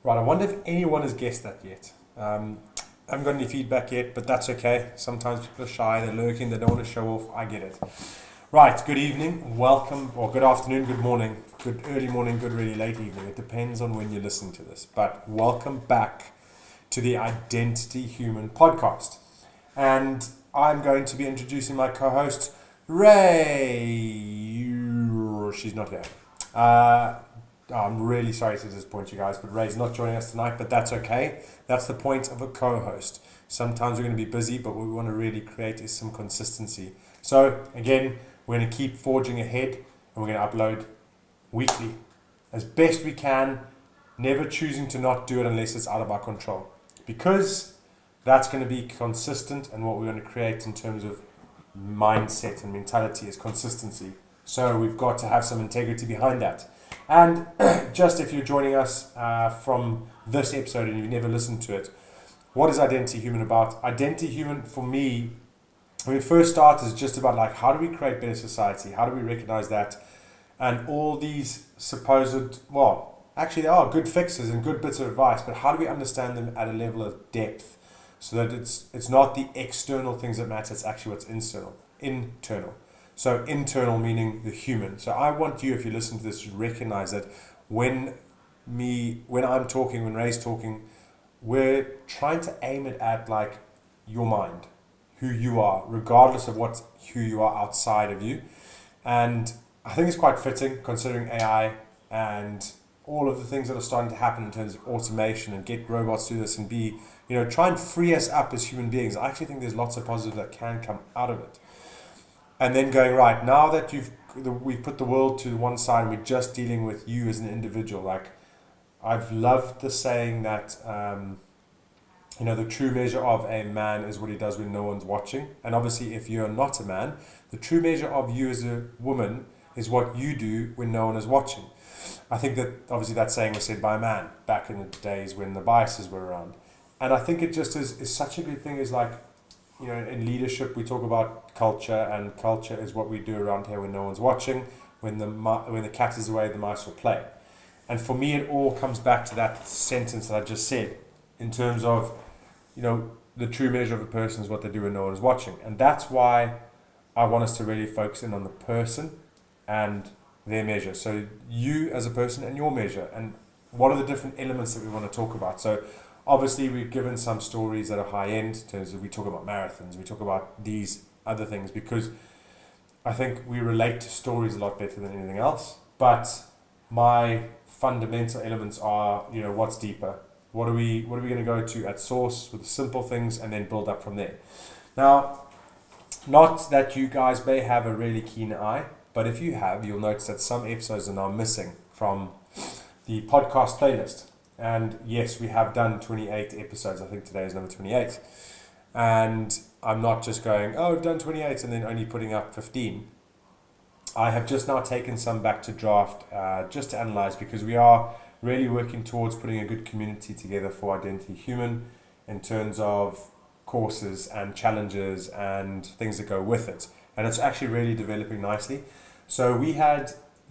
Right, I wonder if anyone has guessed that yet. I haven't got any feedback yet, but that's okay. Sometimes people are shy, they're lurking, they don't want to show off. I get it. Right, good evening, welcome, or good afternoon, good morning, good early morning, good really late evening. It depends on when you listen to this. But welcome back to the Identity Human podcast. And I'm going to be introducing my co-host, Ray. She's not here. I'm really sorry to disappoint you guys, but Ray's not joining us tonight, but that's okay. That's the point of a co-host. Sometimes we're going to be busy, but what we want to really create is some consistency. So again, we're going to keep forging ahead, and we're going to upload weekly as best we can, never choosing to not do it unless it's out of our control, because that's going to be consistent, and what we're going to create in terms of mindset and mentality is consistency. So we've got to have some integrity behind that. And just if you're joining us from this episode and you've never listened to it, what is Identity Human about? Identity Human, for me, when we first start, is just about like, how do we create better society? How do we recognize that? And all these supposed, well, actually they are good fixes and good bits of advice, but how do we understand them at a level of depth so that it's not the external things that matter, it's actually what's internal. So internal meaning the human. So I want you, if you listen to this, to recognize that when I'm talking, when Ray's talking, we're trying to aim it at like your mind, who you are, regardless of who you are outside of you. And I think it's quite fitting considering AI and all of the things that are starting to happen in terms of automation and get robots to do this and try and free us up as human beings. I actually think there's lots of positives that can come out of it. And then going, right, now that we've put the world to one side and we're just dealing with you as an individual, like I've loved the saying that, the true measure of a man is what he does when no one's watching. And obviously, if you're not a man, the true measure of you as a woman is what you do when no one is watching. I think that obviously that saying was said by a man back in the days when the biases were around. And I think it just is such a good thing, is like, in leadership, we talk about culture, and culture is what we do around here when no one's watching. When the cat is away, the mice will play. And for me, it all comes back to that sentence that I just said, in terms of, the true measure of a person is what they do when no one is watching. And that's why I want us to really focus in on the person and their measure. So you as a person and your measure, and what are the different elements that we want to talk about. So obviously, we've given some stories that are high end in terms of, we talk about marathons, we talk about these other things, because I think we relate to stories a lot better than anything else. But my fundamental elements are, what's deeper? What are we going to go to at source with the simple things and then build up from there? Now, not that you guys may have a really keen eye, but if you have, you'll notice that some episodes are now missing from the podcast playlist. And yes, we have done 28 episodes. I think today is number 28. And I'm not just going, oh, we've done 28 and then only putting up 15. I have just now taken some back to draft just to analyze, because we are really working towards putting a good community together for Identity Human in terms of courses and challenges and things that go with it. And it's actually really developing nicely. So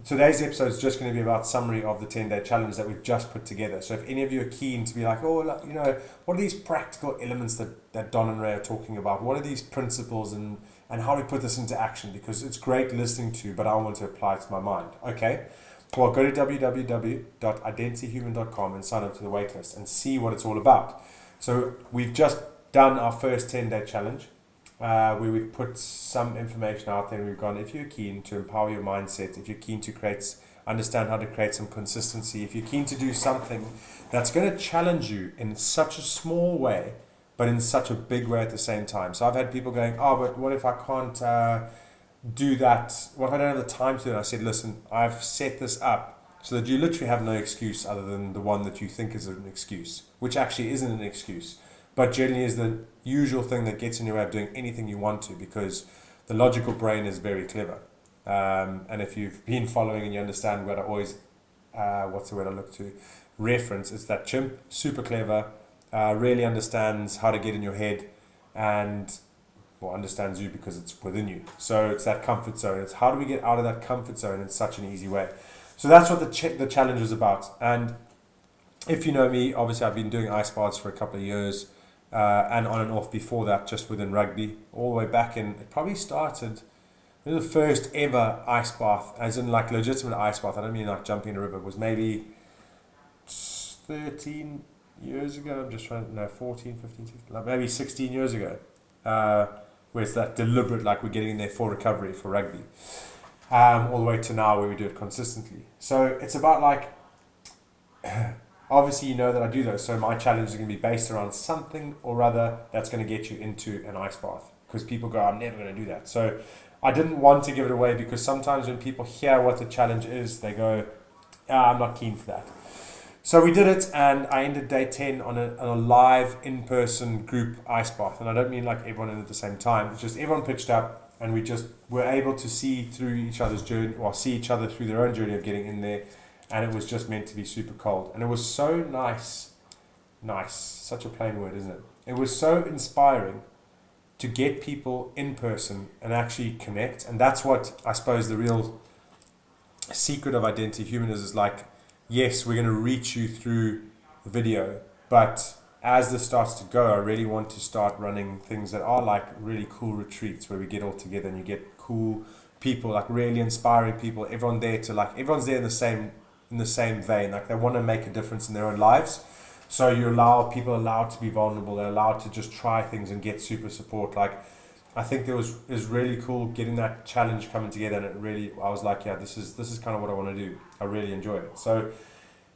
today's episode is just going to be about summary of the 10-day challenge that we've just put together. So if any of you are keen to be like, what are these practical elements that Don and Ray are talking about? What are these principles and how do we put this into action? Because it's great listening to, but I want to apply it to my mind. Okay, well, go to www.identityhuman.com and sign up to the waitlist and see what it's all about. So we've just done our first 10-day challenge, where we've put some information out there, and we've gone, if you're keen to empower your mindset, if you're keen to understand how to create some consistency, if you're keen to do something that's going to challenge you in such a small way, but in such a big way at the same time. So I've had people going, oh, but what if I can't do that? What if I don't have the time to do it? And I said, listen, I've set this up so that you literally have no excuse other than the one that you think is an excuse, which actually isn't an excuse, but generally is the usual thing that gets in your way of doing anything you want to, because the logical brain is very clever. And if you've been following and you understand what I always, what's the word I look to reference, it's that chimp, super clever, really understands how to get in your head and understands you because it's within you. So it's that comfort zone. It's how do we get out of that comfort zone in such an easy way. So that's what the challenge is about. And if you know me, obviously I've been doing ice baths for a couple of years, and on and off before that, just within rugby, all the way back in. It probably started. It was the first ever ice bath, as in like legitimate ice bath. I don't mean like jumping in a river. It was maybe 13 years ago. I'm just trying to know, 14, 15, 16, like maybe 16 years ago. Where it's that deliberate, like we're getting in there for recovery for rugby, all the way to now where we do it consistently. So it's about like, obviously you know that I do those, so my challenge is going to be based around something or other that's going to get you into an ice bath, because people go, I'm never going to do that. So I didn't want to give it away, because sometimes when people hear what the challenge is, they go, I'm not keen for that. So we did it, and I ended day 10 on a live in-person group ice bath. And I don't mean like everyone in at the same time. It's just everyone pitched up, and we just were able to see through each other's journey, or see each other through their own journey of getting in there. And it was just meant to be super cold. And it was so nice, such a plain word, isn't it? It was so inspiring to get people in person and actually connect. And that's what I suppose the real secret of Identity Human is like, yes, we're going to reach you through the video, but as this starts to go, I really want to start running things that are like really cool retreats where we get all together and you get cool people, like really inspiring people, everyone there to like, everyone's there in the same vein, like they want to make a difference in their own lives. So you allow people allowed to be vulnerable, they're allowed to just try things and get super support. Like I think it was really cool getting that challenge coming together, and it really, I was like, yeah, this is kind of what I want to do. I really enjoy it. So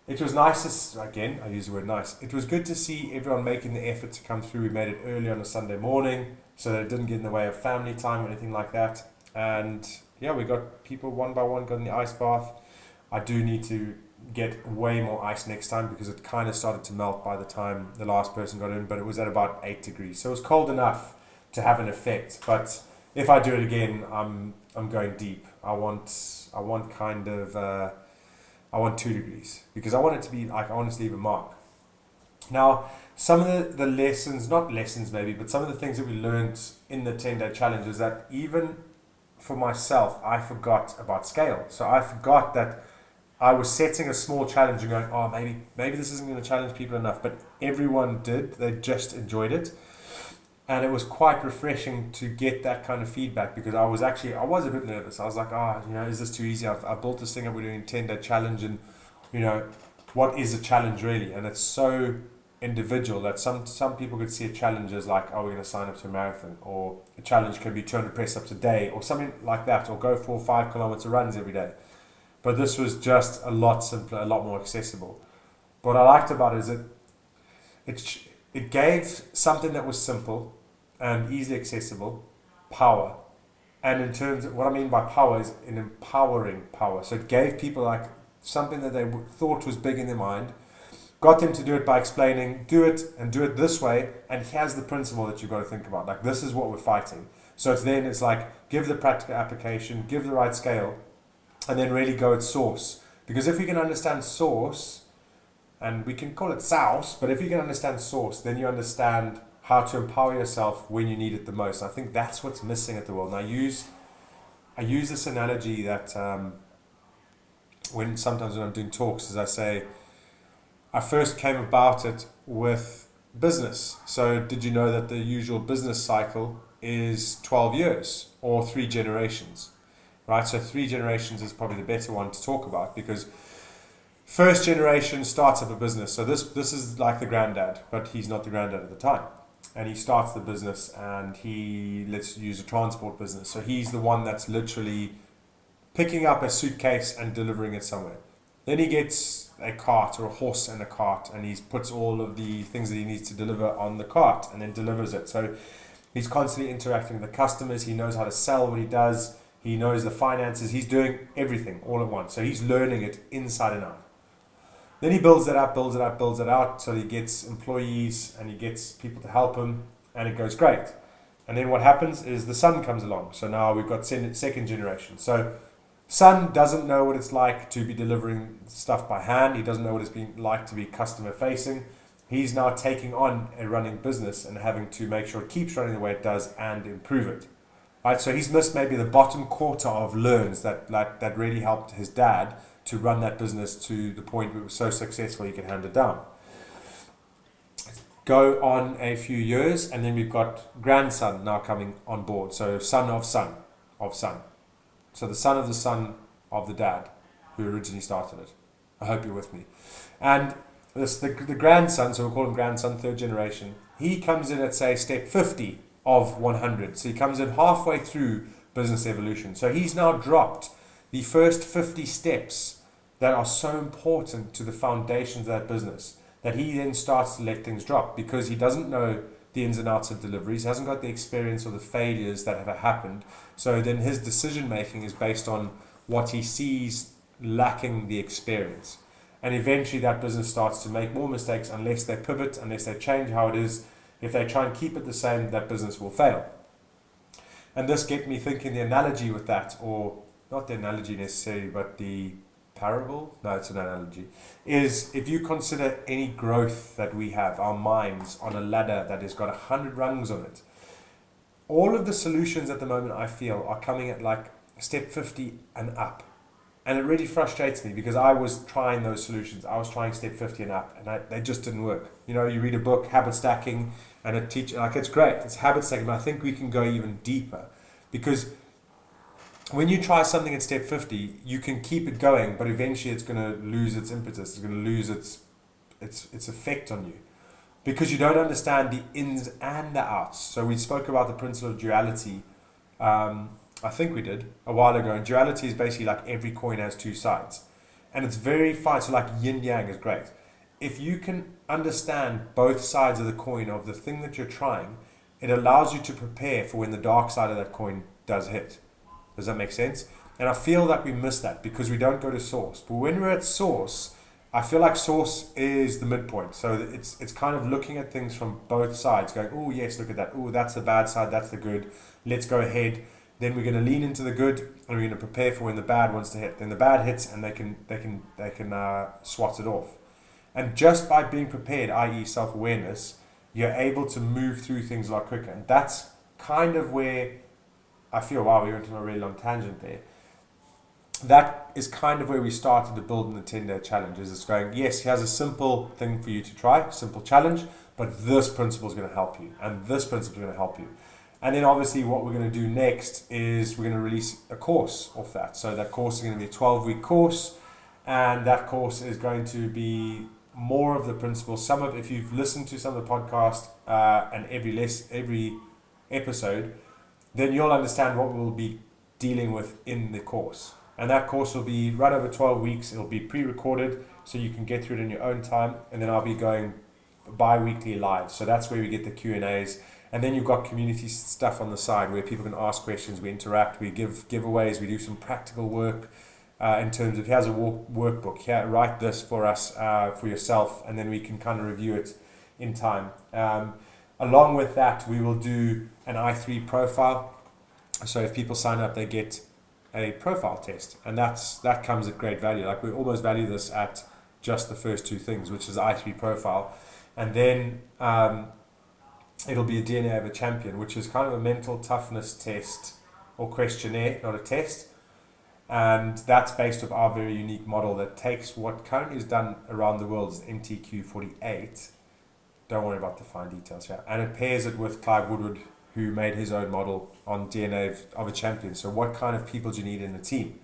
it was nice to, again, I use the word nice. It was good to see everyone making the effort to come through. We made it early on a Sunday morning so that it didn't get in the way of family time or anything like that. And yeah, we got people one by one got in the ice bath. I do need to get way more ice next time, because it kind of started to melt by the time the last person got in, but it was at about 8 degrees. So it was cold enough to have an effect. But if I do it again, I'm going deep. I want 2 degrees, because I want it to be like, I want to leave a mark. Now, some of the lessons, not lessons maybe, but some of the things that we learned in the 10-day challenge is that even for myself, I forgot about scale. So I forgot that I was setting a small challenge and going, oh, maybe this isn't going to challenge people enough. But everyone did. They just enjoyed it. And it was quite refreshing to get that kind of feedback, because I was a bit nervous. I was like, is this too easy? I've built this thing up, we're doing a 10-day challenge, and, what is a challenge really? And it's so individual that some people could see a challenge as like, we're going to sign up to a marathon, or a challenge can be 200 press-ups a day, or something like that, or go for 5 kilometer runs every day. But this was just a lot simpler, a lot more accessible. What I liked about it is it gave something that was simple and easily accessible power. And in terms of what I mean by power is an empowering power. So it gave people like something that they thought was big in their mind, got them to do it by explaining, do it this way, and here's the principle that you've got to think about. Like, this is what we're fighting. So it's like, give the practical application, give the right scale, and then really go at source. Because if we can understand source, and we can call it source, but if you can understand source, then you understand how to empower yourself when you need it the most. I think that's what's missing at the world. And I use this analogy that sometimes when I'm doing talks, as I say, I first came about it with business. So did you know that the usual business cycle is 12 years or 3 generations, right? So 3 generations is probably the better one to talk about, because first generation starts up a business. So this is like the granddad, but he's not the granddad at the time. And he starts the business, and let's use a transport business. So he's the one that's literally picking up a suitcase and delivering it somewhere. Then he gets a cart or a horse and a cart, and he puts all of the things that he needs to deliver on the cart and then delivers it. So he's constantly interacting with the customers. He knows how to sell what he does. He knows the finances. He's doing everything all at once. So he's learning it inside and out. Then he builds it out till he gets employees and he gets people to help him, and it goes great. And then what happens is the son comes along. So now we've got second generation. So son doesn't know what it's like to be delivering stuff by hand. He doesn't know what it's been like to be customer facing. He's now taking on a running business and having to make sure it keeps running the way it does and improve it. Right? So he's missed maybe the bottom quarter of learns that really helped his dad to run that business to the point where it was so successful you could hand it down. Go on a few years, and then we've got grandson now coming on board. So son of son of son. So the son of the dad who originally started it. I hope you're with me. And the grandson, so we'll call him grandson, third generation, he comes in at, say, step 50 of 100. So he comes in halfway through business evolution. So he's now dropped the first 50 steps that are so important to the foundations of that business, that he then starts to let things drop because he doesn't know the ins and outs of deliveries, he hasn't got the experience or the failures that have happened. So then his decision making is based on what he sees lacking the experience. And eventually that business starts to make more mistakes unless they pivot, unless they change how it is. If they try and keep it the same, that business will fail. And this get me thinking the analogy with that, or not the analogy necessarily, but the parable, no, it's an analogy, is if you consider any growth that we have, our minds, on a ladder that has got 100 rungs on it, all of the solutions at the moment I feel are coming at like step 50 and up. And it really frustrates me because I was trying those solutions. I was trying step 50 and up, and they just didn't work. You know, you read a book, Habit Stacking, and it teaches, like, it's great. It's habit stacking, but I think we can go even deeper, because when you try something at step 50, you can keep it going, but eventually it's going to lose its impetus. It's going to lose its effect on you because you don't understand the ins and the outs. So we spoke about the principle of duality. I think we did a while ago. And duality is basically like every coin has two sides. And it's very fine. So like yin yang is great. If you can understand both sides of the coin of the thing that you're trying, it allows you to prepare for when the dark side of that coin does hit. Does that make sense? And I feel like we miss that because we don't go to source. But when we're at source, I feel like source is the midpoint. So it's kind of looking at things from both sides, going, oh yes, look at that. Oh, that's the bad side, that's the good. Let's go ahead. Then we're going to lean into the good, and we're going to prepare for when the bad wants to hit. Then the bad hits, and they can swat it off. And just by being prepared, i.e., self-awareness, you're able to move through things a lot quicker. And that's kind of where I feel, wow, we went on a really long tangent there. That is kind of where we started to build in the 10-day challenge. Is it's going, yes, here's a simple thing for you to try, simple challenge, but this principle is going to help you, and this principle is going to help you. And then obviously what we're going to do next is we're going to release a course off that. So that course is going to be a 12-week course, and that course is going to be more of the principles. If you've listened to some of the podcast and every episode, then you'll understand what we'll be dealing with in the course. And that course will be run over 12 weeks. It'll be pre-recorded so you can get through it in your own time. And then I'll be going bi-weekly live. So that's where we get the Q&As. And then you've got community stuff on the side where people can ask questions, we interact, we give giveaways, we do some practical work in terms of, here's a workbook, here, write this for us, for yourself, and then we can kind of review it in time. Along with that, we will do an i3 profile. So if people sign up, they get a profile test, and that comes at great value. Like, we almost value this at just the first two things, which is the i3 profile. And then it'll be a DNA of a champion, which is kind of a mental toughness test or questionnaire, not a test. And that's based on our very unique model that takes what currently is done around the world as MTQ48. Don't worry about the fine details here. And it pairs it with Clive Woodward, who made his own model on DNA of a champion. So what kind of people do you need in a team?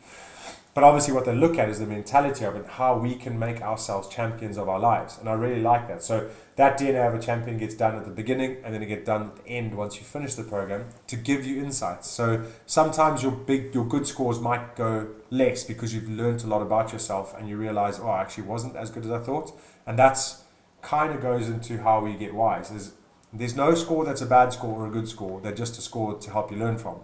But obviously what they look at is the mentality of it, how we can make ourselves champions of our lives. And I really like that. So that DNA of a champion gets done at the beginning, and then it gets done at the end once you finish the program to give you insights. So sometimes your good scores might go less because you've learned a lot about yourself and you realize, oh, I actually wasn't as good as I thought. And that's kind of goes into how we get wise. There's no score that's a bad score or a good score. They're just a score to help you learn from.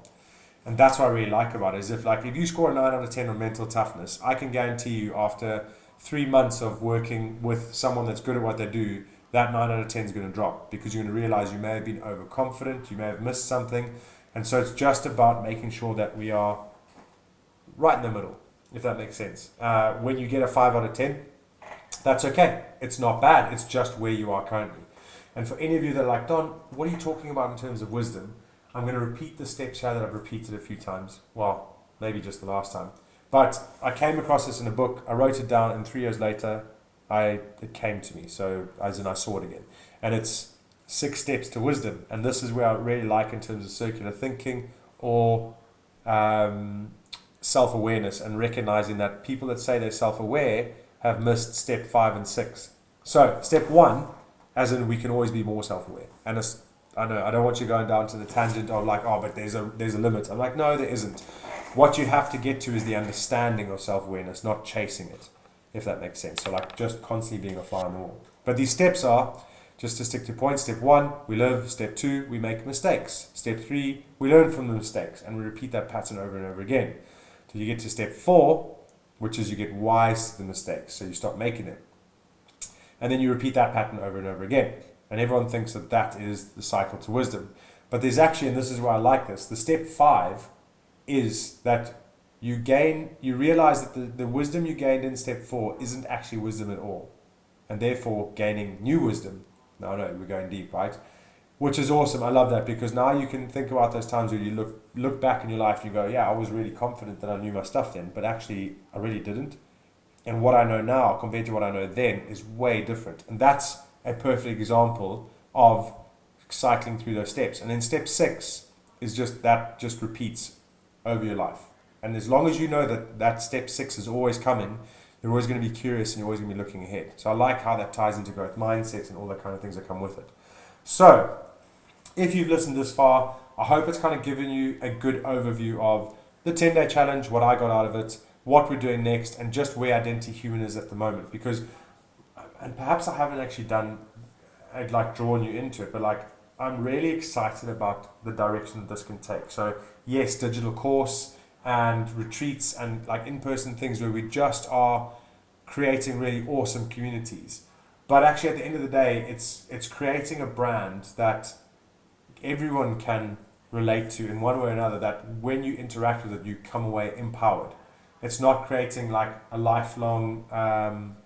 And that's what I really like about it, is if you score a 9 out of 10 on mental toughness, I can guarantee you after 3 months of working with someone that's good at what they do, that 9 out of 10 is going to drop, because you're going to realize you may have been overconfident, you may have missed something. And so it's just about making sure that we are right in the middle, if that makes sense. When you get a 5 out of 10, that's okay. It's not bad. It's just where you are currently. And for any of you that are like, Don, what are you talking about in terms of wisdom? I'm going to repeat the steps here that I've repeated a few times. Well, maybe just the last time. But I came across this in a book. I wrote it down, and 3 years later, it came to me. So as in I saw it again, and it's 6 steps to wisdom. And this is where I really like in terms of circular thinking or self-awareness, and recognizing that people that say they're self-aware have missed step 5 and 6. So step 1, as in we can always be more self-aware. And I know I don't want you going down to the tangent of like, oh, but there's a limit. I'm like, no, there isn't. What you have to get to is the understanding of self-awareness, not chasing it, if that makes sense. So like just constantly being a fly on the wall. But these steps are, just to stick to points, step 1, we live. Step 2, we make mistakes. Step 3, we learn from the mistakes, and we repeat that pattern over and over again. Till you get to step 4, which is you get wise to the mistakes, so you stop making them. And then you repeat that pattern over and over again. And everyone thinks that that is the cycle to wisdom. But there's actually, and this is why I like this, the step 5 is that you realize that the wisdom you gained in step 4 isn't actually wisdom at all. And therefore gaining new wisdom. No, we're going deep, right? Which is awesome. I love that, because now you can think about those times where you look back in your life and you go, yeah, I was really confident that I knew my stuff then, but actually I really didn't. And what I know now compared to what I know then is way different. And that's a perfect example of cycling through those steps. And then step 6 is just repeats over your life. And as long as you know that step 6 is always coming, you're always going to be curious and you're always going to be looking ahead. So I like how that ties into growth mindset and all that kind of things that come with it. So if you've listened this far, I hope it's kind of given you a good overview of the 10-day challenge, what I got out of it, what we're doing next, and just where Identity Human is at the moment. Because, and perhaps I haven't actually drawn you into it, but I'm really excited about the direction that this can take. So yes, digital course and retreats and in-person things where we just are creating really awesome communities. But actually at the end of the day, it's creating a brand that everyone can relate to in one way or another, that when you interact with it, you come away empowered. It's not creating a lifelong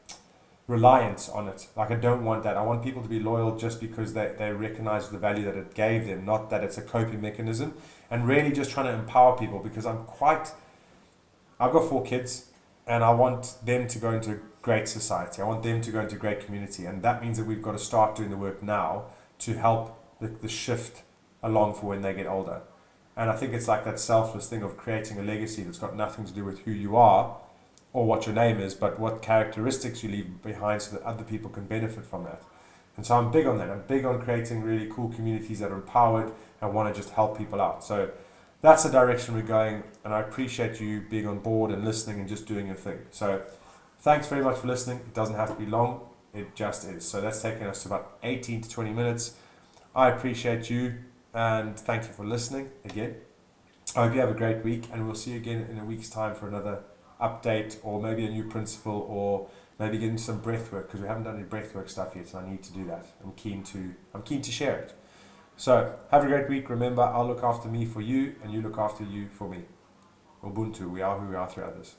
reliance on it. I don't want that. I want people to be loyal just because they recognize the value that it gave them, not that it's a coping mechanism, and really just trying to empower people, because I've got 4 kids and I want them to go into great society. I want them to go into great community, and that means that we've got to start doing the work now to help the shift along for when they get older. And I think it's that selfless thing of creating a legacy that's got nothing to do with who you are or what your name is, but what characteristics you leave behind so that other people can benefit from that. And so I'm big on that. I'm big on creating really cool communities that are empowered and want to just help people out. So that's the direction we're going, and I appreciate you being on board and listening and just doing your thing. So thanks very much for listening. It doesn't have to be long, it just is. So that's taken us to about 18 to 20 minutes. I appreciate you, and thank you for listening again. I hope you have a great week, and we'll see you again in a week's time for another update, or maybe a new principle, or maybe getting some breath work, because we haven't done any breath work stuff yet, so I need to do that. I'm keen to share it. So have a great week. Remember, I'll look after me for you, and you look after you for me. Ubuntu, we are who we are through others.